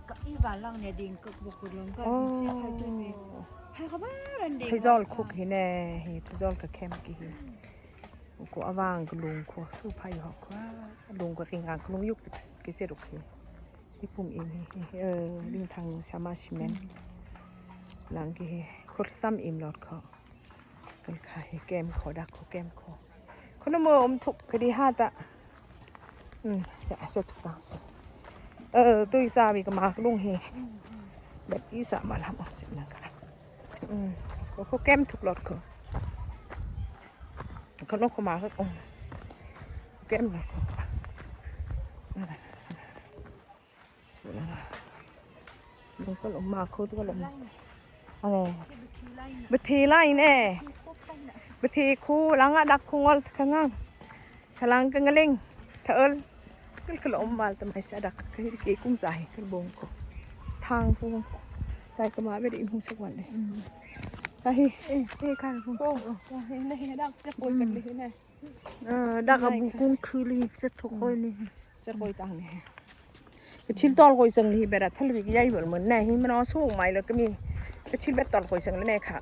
ก็อีบ้านหลังเนี่ยดิ่งก็บุกลงก็เสียให้ด้วยมีให้เขาบ้านดิ่ง ให้จอลคุกให้แน่ให้จอลกับแคมกี้กูอาวางก็ลุงกูสู้พายหอกว่าลุงก็กินกันลุงยุกกิเสรุกที่ปุ่มอินลิงทางชามาชิเมนหลังกี้โคตรซ้ำอิ่มหลอดเขาเป็นขายแกมขอดักขอแกมขอคนละมือถูกคดีห้าตะจะเสร็จทุกอย่างสิตัวอีสาบีก็มาลุงเฮแบบอีสามาทำเสร็จแล้วกันเขาแก้มถูกหลอดเขาลงเข้ามาเขาแก้มหลอดเขาลงก็ลงมาเขาก็ลงอะไรบัตรไล่แน่บัตรคู่หลังดักคู่งอลข้างล่างข้างล่างก็งะเล่งเธอก็ลงมาแต่ไม่ใช่ดักกี่กุ้งใส่กันบงเขาทางพวกใส่กระมาไม่ได้อิ่มสักวันเลยใช่ค่ะคุณพ่อนี่ดักเสียปวยกันเลยนะดักกับบุกุ้งคือเลยเสียทุกคนเลยเสียปวยต่างเนี่ยก็ชิลตอนคุยสังนี่แบบทะเลใหญ่เหมือนเนี่ยมันเอาสู้ใหม่แล้วก็มีก็ชิลแบบตอนคุยสังแล้วเนี่ยค่ะ